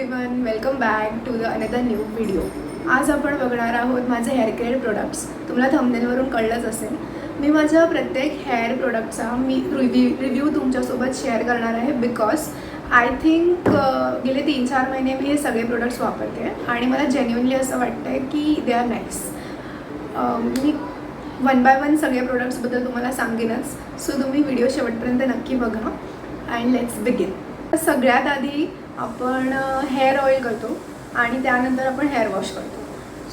Everyone, welcome back to the another new video. आज आपण बघणार आहोत माझे हेअर केअर प्रोडक्ट्स. तुम्हाला थंबनेलवरून कळलंच असेल, मी माझ्या प्रत्येक हेअर प्रोडक्टचा रिव्ह्यू तुमच्यासोबत शेअर करणार आहे. बिकॉज आय थिंक गेले 3-4 महिने मी हे सगळे प्रोडक्ट्स वापरते आणि मला जेन्युइनली असं वाटतं आहे की दे आर नाईस. मी 1 बाय 1 सगळे प्रोडक्ट्सबद्दल तुम्हाला सांगेनच. सो तुम्ही व्हिडिओ शेवटपर्यंत नक्की बघा अँड लेट्स बिगिन. सगळ्यात आधी आपण हेअर ऑइल करतो आणि त्यानंतर आपण हेअर वॉश करतो.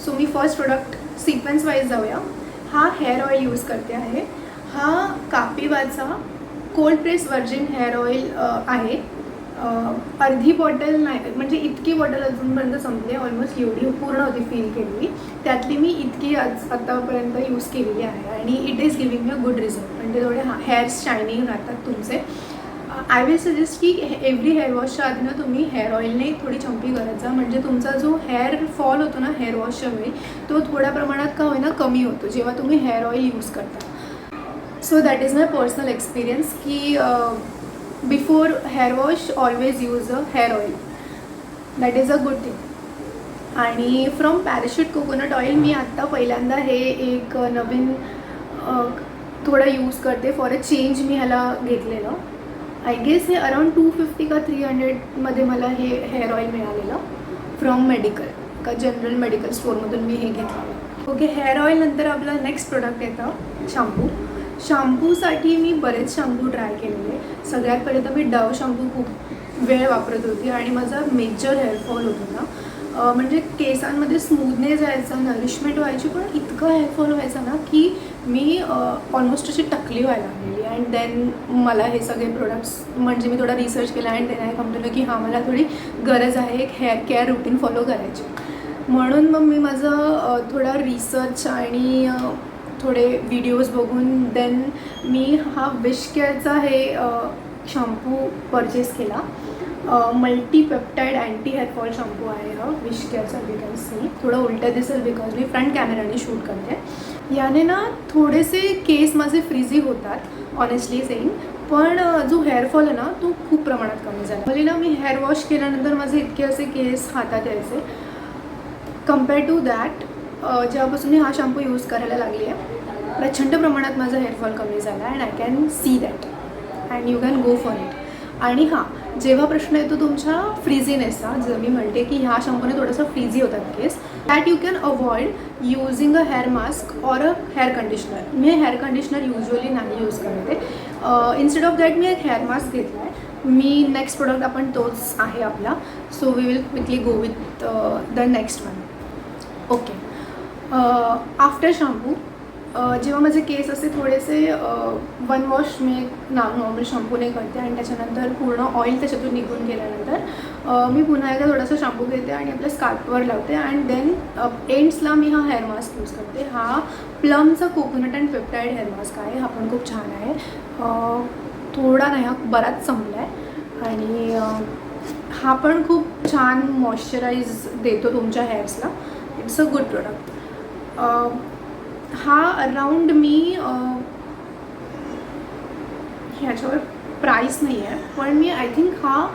सो मी फर्स्ट प्रोडक्ट सिक्वेन्स वाईज जाऊया. हा हेअर ऑइल यूज करते आहे. हा कापिवाचा cold press virgin hair oil आहे. अर्धी बॉटल नाही, म्हणजे इतकी बॉटल अजूनपर्यंत संपली. ऑलमोस्ट एवढी पूर्ण होती फिल केलेली, त्यातली मी इतकी आत्तापर्यंत यूज केलेली आहे आणि it is giving a good result. म्हणजे थोडे हेअर्स शायनिंग राहतात तुमचे. आय विल सजेस्ट की एव्हरी हेअर वॉशच्या आधी ना तुम्ही हेअर ऑइलने थोडी चंपी करत जा. म्हणजे तुमचा जो हेअर फॉल होतो ना हेअर वॉशच्या वेळी, तो थोड्या प्रमाणात का होईना कमी होतो जेव्हा तुम्ही हेअर ऑइल यूज करता. So that is my personal experience की before hair wash always use a hair oil. That is a good thing. आणि फ्रॉम पॅराशूट कोकोनट ऑइल मी आत्ता पहिल्यांदा हे एक नवीन थोडं यूज करते. फॉर अ चेंज मी ह्याला घेतलेलं. आय गेस हे अराउंड 250 का 300मध्ये मला हे हेअर ऑइल मिळालेलं फ्रॉम मेडिकल का जनरल मेडिकल स्टोअरमधून मी हे घेतलेलं. ओके, हेअर ऑइलनंतर आपलं नेक्स्ट प्रोडक्ट येतं शॅम्पू. शॅम्पूसाठी मी बरेच शॅम्पू ट्राय केलेले. सगळ्यात पहिले तर मी डव शॅम्पू खूप वेळ वापरत होती आणि माझा मेजर हेअरफॉल होत होता. म्हणजे केसांमध्ये स्मूथनेस यायचा, नरिशमेंट व्हायची, पण इतकं हेअरफॉल व्हायचा ना की मी ऑलमोस्ट अशी टकली व्हायला लागलेली. अँड देन मला हे सगळे प्रोडक्ट्स, म्हणजे मी थोडा रिसर्च केला and then I come to know की हां मला थोडी गरज आहे एक हेअर केअर रुटीन फॉलो करायची. म्हणून मग मी माझं थोडा रिसर्च आणि थोडे व्हिडिओज बघून देन मी हा विश केअरचा हे शॅम्पू परचेस केला. मल्टीपेप्टाइड अँटी हेअरफॉल शॅम्पू आहे हा विश केअरचा. यू कॅन सी थोडं उलटं दिसेल बिकॉज मी फ्रंट कॅमेराने शूट करते. याने ना थोडेसे केस माझे फ्रीझी होतात ऑनेस्टली सेईंग, पण जो हेअरफॉल आहे ना तो खूप प्रमाणात कमी झाला. म्हणजे ना मी हेअर वॉश केल्यानंतर माझे इतके असे केस हातात यायचे. कम्पेअर टू दॅट जेव्हापासून मी हा शॅम्पू यूज करायला लागली आहे प्रचंड प्रमाणात माझा हेअरफॉल कमी झाला and I can see that and you can go for it. आणि हां, जेव्हा प्रश्न येतो तुमच्या फ्रीझीनेसचा, जर मी म्हणते की ह्या शॅम्पूने थोडंसं फ्रीझी होतात केस, that you can avoid using a hair mask or a hair conditioner. मी हेअर कंडिशनर युजली नाही यूज करते. इन्स्टेड ऑफ दॅट मी एक हेअर मास्क घेतला आहे. मी नेक्स्ट प्रोडक्ट आपण तोच आहे आपला. So we will quickly go with the next one. Okay, after shampoo जेव्हा माझे केस असे थोडेसे 1 वॉश मी नॉर्मल शॅम्पूने करते आणि त्याच्यानंतर पूर्ण ऑइल त्याच्यातून निघून गेल्यानंतर मी पुन्हा एकदा थोडासा शॅम्पू घेते आणि आपल्या स्काल्पवर लावते अँड देन एंड्सला मी हा हेअर मास्क यूज करते. हा प्लमचा coconut and peptide hair mask आहे. हा पण खूप छान आहे. थोडा नाही, हा बराच संपला आहे आणि हा पण खूप छान मॉइश्चराईज देतो तुमच्या हेअर्सला. It's a good product. हा अराउंड मी ह्याच्यावर प्राईस नाही आहे, पण मी आय थिंक हा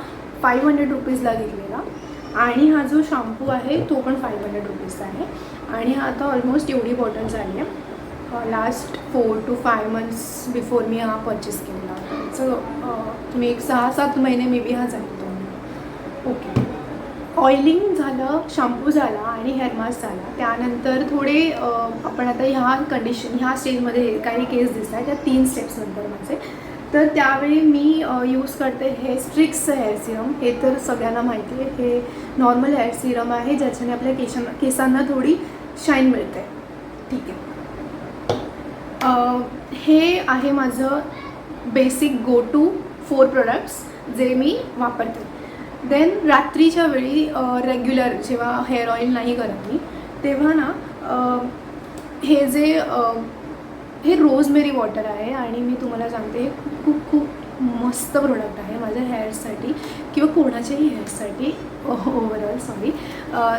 500 रुपीजला घेतलेला आणि हा जो शॅम्पू आहे तो पण 500 रुपीजचा आहे. आणि हा आता ऑलमोस्ट एवढी बॉटल झाली आहे. Last 4 to 5 months before me हा परचेस केलेला होता. सो तुम्ही एक 6-7 महिने मे बी हा जाईल तो. ओके, ऑइलिंग झालं, शॅम्पू झाला आणि हेअर मास्क झाला. त्यानंतर थोडे आपण आता ह्या स्टेजमध्ये काही केस दिसत आहेत, त्या 3 स्टेप्स नंतर माझे. तर त्यावेळी मी यूज करते हे स्ट्रिक्सचं हेअर सिरम. हे तर सगळ्यांना माहिती आहे, हे नॉर्मल हेअर सिरम आहे ज्याच्याने आपल्या केसांना थोडी शाईन मिळते. ठीक आहे. हे आहे माझं बेसिक गो टू 4 प्रोडक्ट्स जे मी वापरते. देन रात्रीच्या वेळी रेग्युलर जेव्हा हेअर ऑइल नाही करत मी, तेव्हा ना हे रोजमेरी वॉटर आहे आणि मी तुम्हाला सांगते हे खूप खूप खूप मस्त प्रोडक्ट आहे माझ्या हेअर्ससाठी किंवा कोणाच्याही हेअर्ससाठी ओव्हरऑल. सॉरी.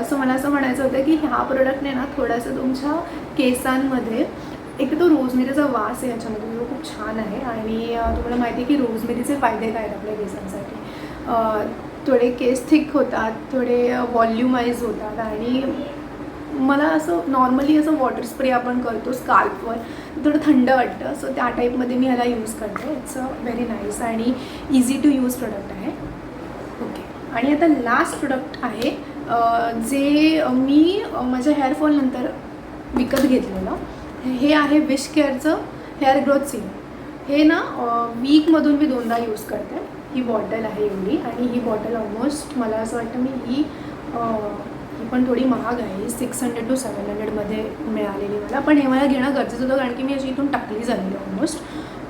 सो मला असं म्हणायचं होतं की ह्या प्रोडक्टने ना थोडंसं तुमच्या केसांमध्ये एक तो रोजमेरीचा वास आहे ह्याच्यामध्ये, जो खूप छान आहे. आणि तुम्हाला माहिती आहे की रोजमेरीचे फायदे काय आहेत आपल्या केसांसाठी. थोडे केस थिक होतात, थोडे वॉल्युमाइज होतात आणि मला असं नॉर्मली असं वॉटर स्प्रे आपण करतो स्काल्पवर थोडं थंड वाटतं. सो त्या टाईपमध्ये मी ह्याला यूज करते. इट्स अ व्हेरी नाईस आणि इझी टू यूज प्रोडक्ट आहे. ओके, आणि आता लास्ट प्रोडक्ट आहे जे मी माझ्या हेअरफॉलनंतर विकत घेतलेलं. हे आहे विश केअरचं हेअर ग्रोथ सीरम. हे ना वीकमधून मी 2दा यूज करते. ही बॉटल आहे एवढी, आणि ही बॉटल ऑलमोस्ट मला असं वाटतं ही पण थोडी महाग आहे. 600 to 700मध्ये मिळालेली मला, पण हे मला घेणं गरजेचं होतं कारण की मी अशी इथून टाकली झालेली ऑलमोस्ट.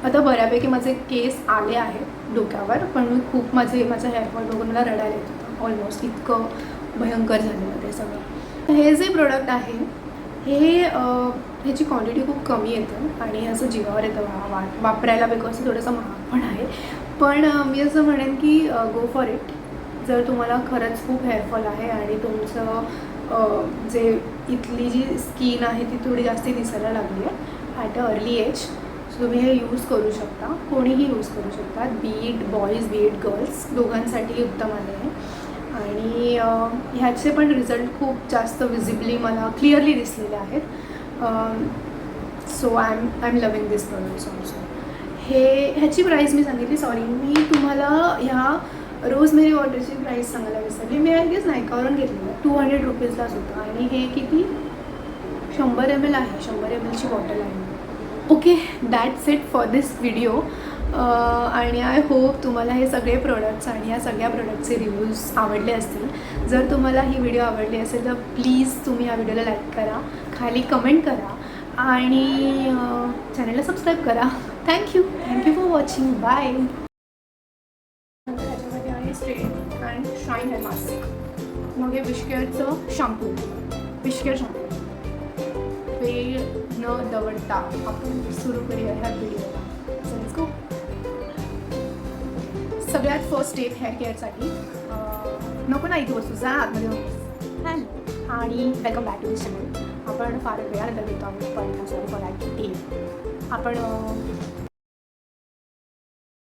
आता बऱ्यापैकी माझे केस आले आहेत डोक्यावर, पण मी खूप माझं हेअरफॉल बघून मला रडायला येत होतं. ऑलमोस्ट इतकं भयंकर झालेलं ते सगळं. हे जे प्रोडक्ट आहे ह्याची क्वांटिटी खूप कमी येते आणि असं जीवावर येतं वापरायला, बिकॉज थोडंसं महाग पण आहे. पण मी असं म्हणेन की गो फॉर इट. जर तुम्हाला खरंच खूप हेअरफॉल आहे आणि तुमचं जे इथली जी स्किन आहे ती थोडी जास्ती दिसायला लागली आहे at a early age, so तुम्ही हे यूज करू शकता. कोणीही यूज करू शकतात, बीट बॉईज बीट गर्ल्स, दोघांसाठी उत्तम आहे. आणि ह्याचे पण रिझल्ट खूप जास्त विजिबली मला क्लिअरली दिसलेले आहेत. So I am loving this products also. ह्याची प्राईस मी सांगितली, सॉरी मी तुम्हाला ह्या रोजमेरी वॉटरची प्राईस सांगायला विसरली. मी आय गेस नायकावरून घेतलेलं 200 रुपीजलाच होतं आणि हे किती 100 ml आहे, 100 mlची बॉटल आहे. Okay, that's it for this video. आणि आय होप तुम्हाला हे सगळे प्रोडक्ट्स आणि ह्या सगळ्या प्रोडक्टचे रिव्ह्यूज आवडले असतील. जर तुम्हाला ही व्हिडिओ आवडली असेल तर प्लीज तुम्ही ह्या व्हिडिओला लाईक करा, खाली कमेंट करा आणि चॅनलला सबस्क्राईब करा. Thank you for watching. बाय. त्याच्यामध्ये आहे straight and shine hair mask. मग हे विश केअरचं शॅम्पू, विश केअर शॅम्पू. वेळ न दवडता आपण सुरू करूया ह्या व्हिडिओला. Let's go. सगळ्यात फर्स्ट स्टेप हेअर केअरसाठी नको ना इथे वस्तू, जा आतमध्ये हॅलो आणि welcome back to this channel. आपण फार वेळानंतर भेटतो आहोत, पण सॉरी फॉर दॅट. आपण